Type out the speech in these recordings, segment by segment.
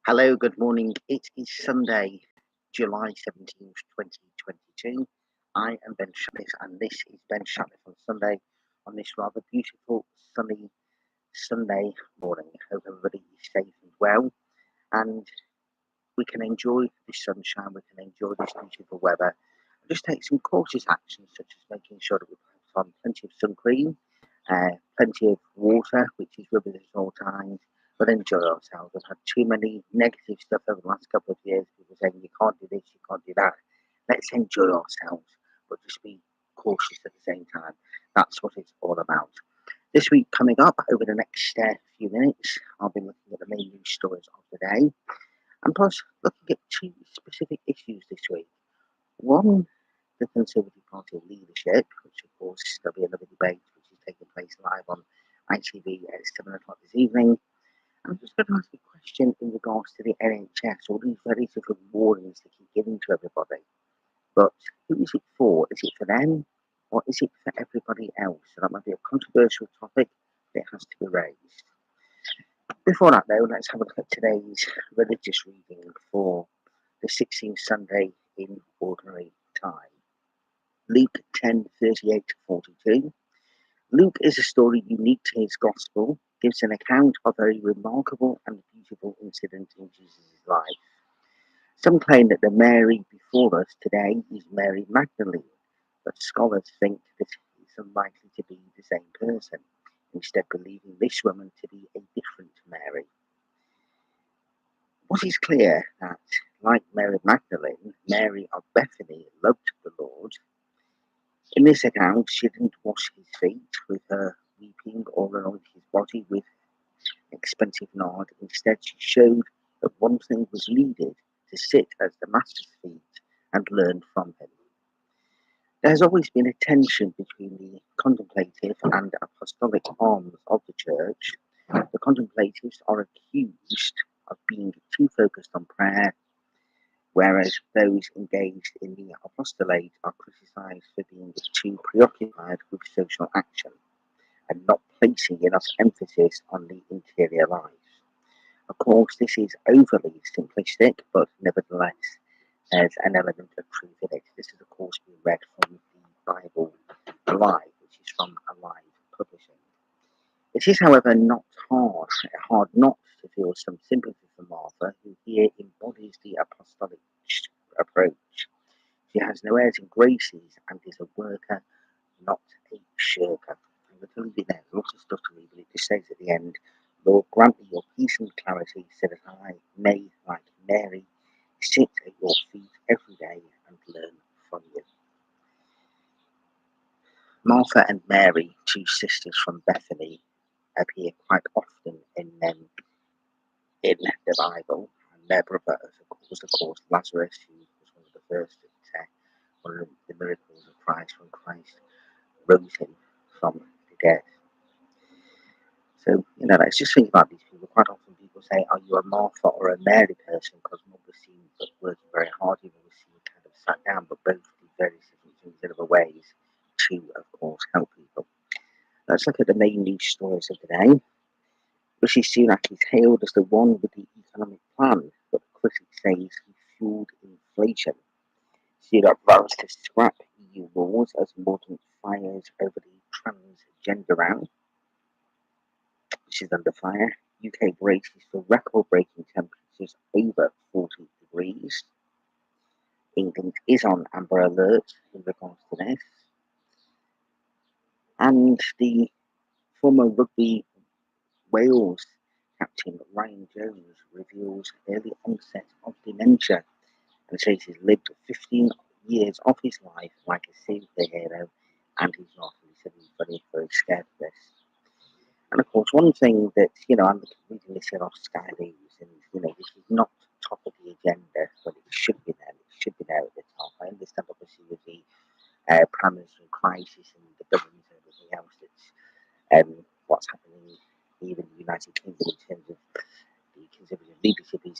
Hello, good morning. It is Sunday, July 17th, 2022. I am Ben Shatliff, and this is Ben Shatliff on Sunday on this rather beautiful, sunny Sunday morning. Hope everybody is safe and well, and we can enjoy this sunshine, we can enjoy this beautiful weather, and just take some cautious actions, such as making sure that we put on plenty of sun cream, plenty of water, which is with us at all times, but enjoy ourselves. I've had too many negative stuff over the last couple of years, people saying you can't do this, you can't do that. Let's enjoy ourselves, but just be cautious at the same time. That's what it's all about. This week coming up, over the next few minutes, I'll be looking at the main news stories of the day, and plus looking at two specific issues this week. One, the Conservative Party leadership, which of course there'll be another debate which is taking place live on ITV at 7 o'clock this evening. I'm just going to ask a question in regards to the NHS, all these very different warnings they keep giving to everybody. But who is it for? Is it for them, or is it for everybody else? So that might be a controversial topic that has to be raised. Before that, though, let's have a look at today's religious reading for the 16th Sunday in Ordinary Time. Luke 10:38-42. Luke is a story unique to his gospel, gives an account of a very remarkable and beautiful incident in Jesus' life. Some claim that the Mary before us today is Mary Magdalene, but scholars think that it's unlikely to be the same person, instead believing this woman to be a different Mary. What is clear that, like Mary Magdalene, Mary of Bethany loved the Lord. In this account, she didn't wash his feet with her weeping or anoint his body with expensive nard. Instead, she showed that one thing was needed: to sit at the Master's feet and learn from him. There has always been a tension between the contemplative and apostolic arms of the Church. The contemplatives are accused of being too focused on prayer, whereas those engaged in the apostolate are criticised for being too preoccupied with social action and not placing enough emphasis on the interior life. Of course, this is overly simplistic, but nevertheless, there's an element of truth in it. This is, of course, being read from the Bible Alive, which is from Alive Publishing. It is, however, not hard not to feel some sympathy for Martha, who here embodies the apostolic approach. She has no airs and graces and is a worker, not a shirker. I'm going to leave it there. There's lots of stuff to read, but it just says at the end, Lord, grant me your peace and clarity so that I may, like Mary, sit at your feet every day and learn from you. Martha and Mary, two sisters from Bethany, appear quite often in the Bible, and their brother was, of course, Lazarus, who was one of the first at one of the miracles of Christ when Christ rose him from the dead. So, let's just think about these people. Quite often people say, are you a Martha or a Mary person? Because one was seen working very hard, the other was seen kind of sat down, but both do various different things in other ways to, of course, help people. Let's look at the main news stories of the day. Rishi Sunak is hailed as the one with the economic plan, but the critics say he fueled inflation. Sunak vows to scrap EU laws as Mordaunt fires over the transgender ban, which is under fire. UK braces for record-breaking temperatures over 40 degrees. England is on amber alert in regards to this. And the former rugby Wales captain Ryan Jones reveals early onset of dementia and says he's lived 15 years of his life like a superhero, and he's not. He said he's very scared of this. And of course, one thing that, I'm reading this here off Sky News, and, this is not top of the agenda, but it should be there. It should be there at the top. I understand, obviously, with the parliamentary crisis and the government and everything else, that's what's happening here in the United Kingdom in terms of the Conservative leadership is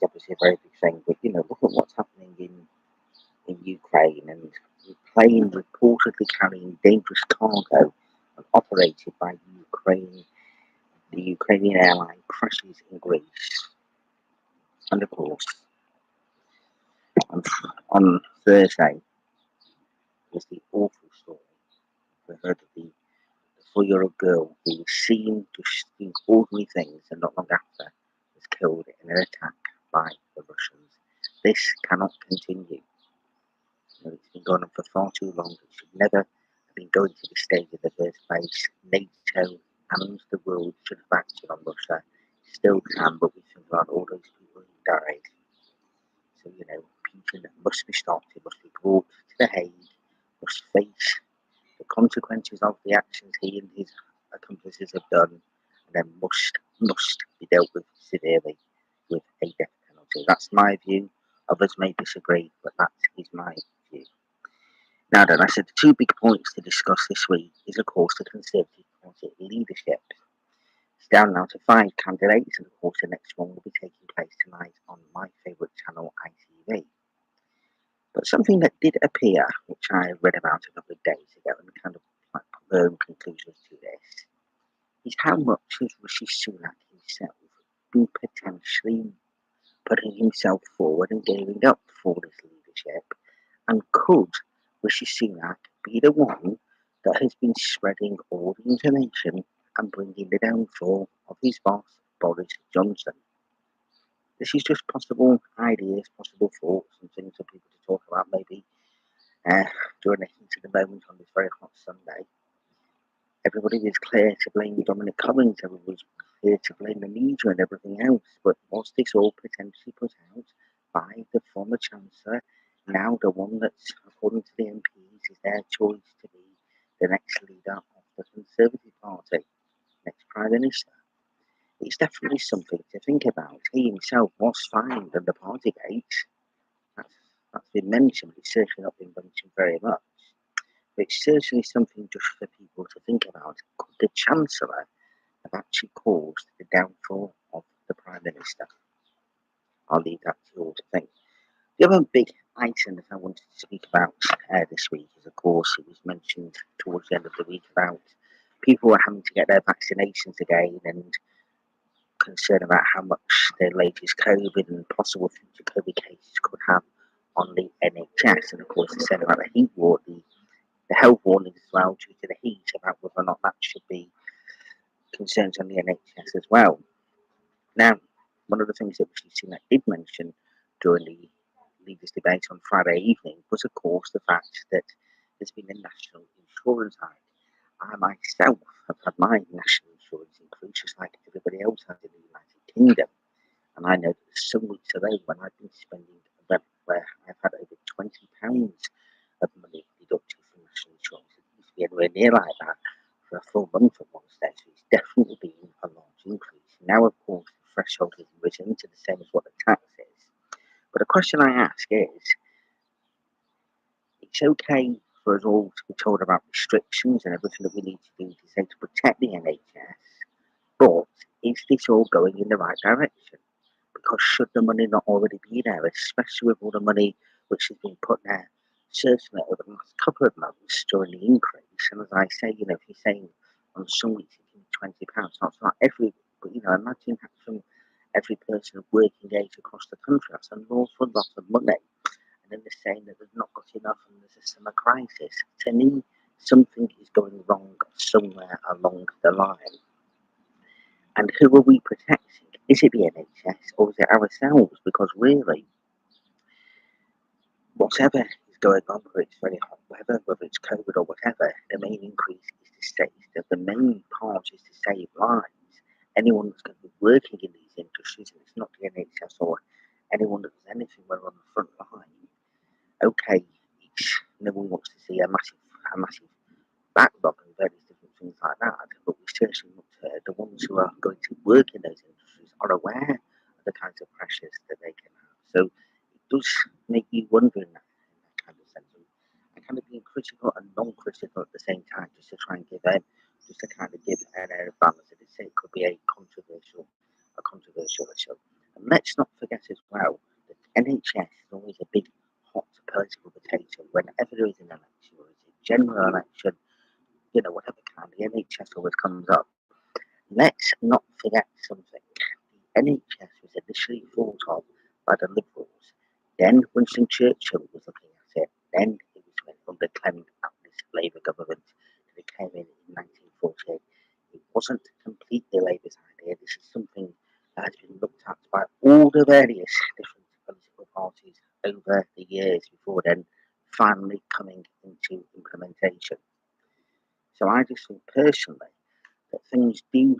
obviously a very big thing. But, look at what's happening in Ukraine, and the plane reportedly carrying dangerous cargo and operated by the Ukrainian airline crashes in Greece. And of course, on Thursday was the awful story. We heard of the 4-year-old girl who was seen just doing ordinary things and not long after was killed in an attack by the Russians. This cannot continue. It's been going on for far too long. It should never have been going to this stage in the first place. NATO and the world should have acted on Russia. Still can, but we think about all those people who died. So, Putin must be stopped. He must be brought to The Hague, must face the consequences of the actions he and his accomplices have done, and then must be dealt with severely with a death penalty. That's my view. Others may disagree, but that is my view. Now then, I said the two big points to discuss this week is, of course, the Conservative Party leadership. It's down now to 5 candidates, and of course the next one will be taking place tonight on my favourite channel, ITV. But something that did appear, which I read about a couple of days ago, and kind of like firm conclusions to this, is how much has Rishi Sunak himself been potentially putting himself forward and gearing up for this leadership, and could Rishi Sunak be the one that has been spreading all the information and bringing the downfall of his boss, Boris Johnson? This is just possible ideas, possible thoughts, and things for people to talk about maybe during the heat of the moment on this very hot Sunday. Everybody was clear to blame Dominic Cummings, everybody was clear to blame the media and everything else, but was this all potentially put out by the former Chancellor, now the one that's, according to the MPs, is their choice to be the next leader of the Conservative Party, next Prime Minister? It's definitely something to think about. He himself was fined under Partygate. That's been mentioned, but it's certainly not been mentioned very much. But it's certainly something just for people to think about. Could the Chancellor have actually caused the downfall of the Prime Minister? I'll leave that to you all to think. The other big item that I wanted to speak about this week is, of course, it was mentioned towards the end of the week about people were having to get their vaccinations again, and concern about how much the latest COVID and possible future COVID cases could have on the NHS. And of course, they said about the heat warning, the health warnings as well, due to the heat, about whether or not that should be concerns on the NHS as well. Now, one of the things that we've seen that did mention during the leaders' debate on Friday evening was, of course, the fact that there's been a national insurance hike. I myself have had my national insurance increase, just like everybody else has in the United Kingdom. And I know that some weeks ago when I've been spending where I've had over £20 of money deducted from national insurance. It used to be anywhere near like that for a full month at one stage. So it's definitely been a large increase. Now, of course, the threshold has risen to the same as what the tax is. But the question I ask is, it's okay for us all to be told about restrictions and everything that we need to do to say to protect the NHS, but is this all going in the right direction? Because should the money not already be there, especially with all the money which has been put there, certainly over the last couple of months during the increase? And as I say, if you're saying on some weeks it's £20, that's not every, but imagine that from every person of working age across the country, that's an awful lot of money. And then they're saying that they've not got enough and there's a summer crisis. To me, something is going wrong somewhere along the line. And who are we protecting? Is it the NHS or is it ourselves? Because really, whatever is going on, whether it's very hot weather, whether it's COVID or whatever, the main increase is to save, that the main part is to save lives. Anyone that's going to be working in these industries, and it's not the NHS or anyone that does anything, we're on the front line. Okay, no one wants to see a massive backlog and various different things like that, but we certainly want the ones who are going to work in those industries are aware of the kinds of pressures that they can have. So it does make you wonder in that kind of sense, and kind of being critical and non-critical at the same time, just to try and give an air of balance. It could be a controversial issue. And let's not forget as well that NHS is always a big hot political potato whenever there is an election, or it's a general election, whatever kind, the NHS always comes up. Let's not forget something. The NHS was initially thought of by the Liberals. Then Winston Churchill was looking at it. Then it was when under Clement Attlee's Labour government that it came in 1948. It wasn't completely Labour's idea. This is something that has been looked at by all the various different political parties over the years before then finally coming into implementation. So I just think personally that things do need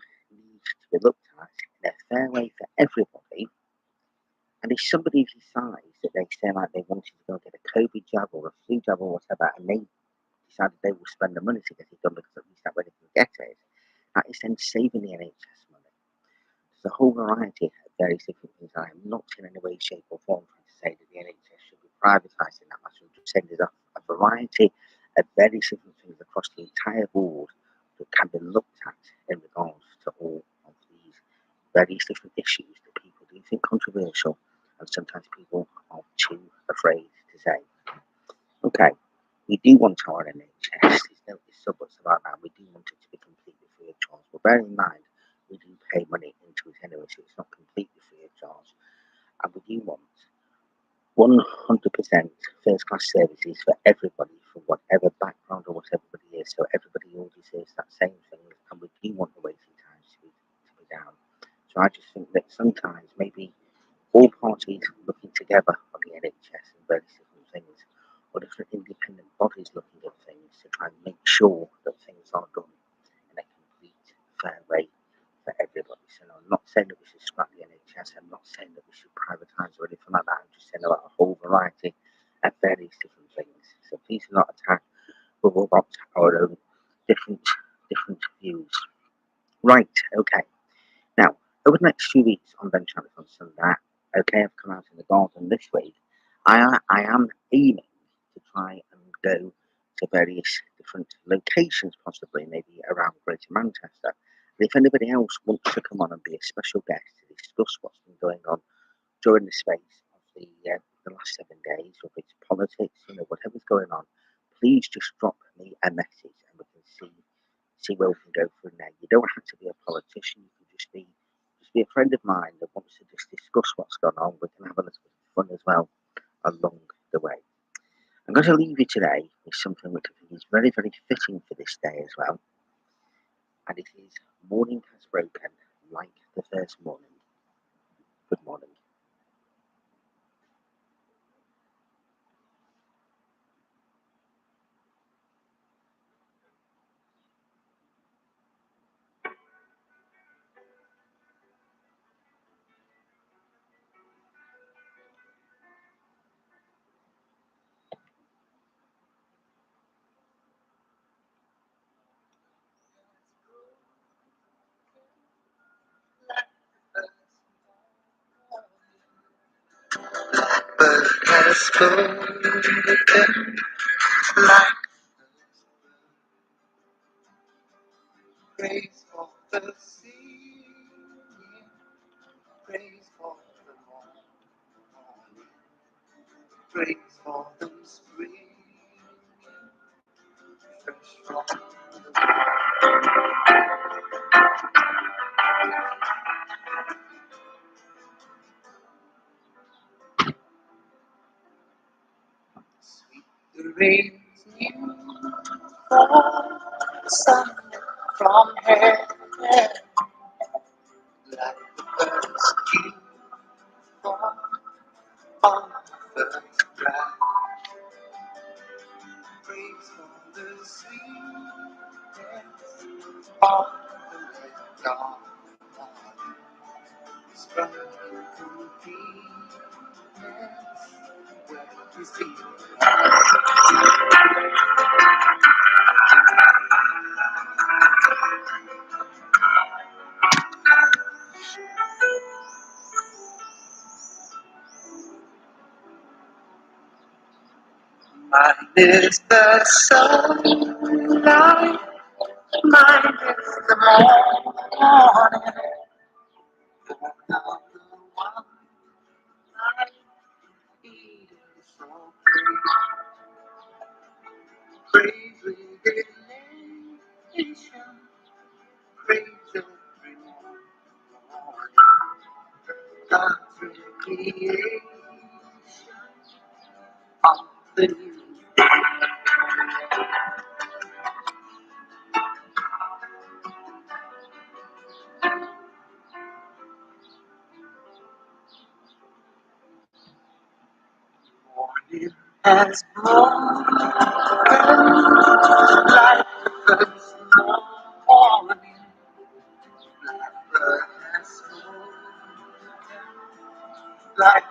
to be looked at in a fair way for everybody. And if somebody decides that they say like they wanted to go get a COVID jab or a flu jab or whatever, and they decided they will spend the money to get it done because at least that way they can get it, that is then saving the NHS money. There's a whole variety of various different things. I am not in any way, shape, or form trying to say that the NHS should be privatised in that matter. I'm just saying there's a variety of very different things across the entire board that can be looked at in regards to all of these various different issues that people do think controversial and sometimes people are too afraid to say. Okay, we do want our NHS, there's no buts about that, we do want it to be completely free of charge, but bear in mind, we do pay money into it anyway, so it's not completely free of charge, and we do want 100% first class services for everybody from whatever background or what everybody is, so everybody all deserves that same thing, and we do want the waiting times to be down. So I just think that sometimes maybe all parties looking together on the NHS and various different things, or different independent bodies looking at things to try and make sure that things are done in a complete, fair way for everybody. So no, I'm not saying that we should scrap the NHS, I'm not saying that we should privatise or anything like that, I'm just saying about a whole variety of various different things. So please do not attack, we've all got our own different views. Right, okay. Now, over the next few weeks on Shatliff On Sunday, okay, I've come out in the garden this week. I am aiming to try and go to various different locations, possibly maybe around Greater Manchester. And if anybody else wants to come on and be a special guest to discuss what's been going on during the space of the last 7 days, or if it's politics, whatever's going on, please just drop me a message and we can see where we can go from there. You don't have to be a politician, you can just be a friend of mine that wants to just discuss what's gone on. We can have a little bit of fun as well along the way. I'm going to leave you today with something which I think is very, very fitting for this day as well. And it is Morning Has Broken Like the First Morning. Good morning. Blackbird has spoken like praise for the sea, praise for the morning, praise for the spring, fresh from the sweet the rain's new fall, sun from heaven, like the birds keep on the ground. Praise for the sweetness of the red dawn, sprung into peace when you see mine is the sunlight, mine is the morning, born of the one night, eating so praise with nation, praise every morning, God's creation of the new. Morning has broken like the first morning. Blackbird has spoken like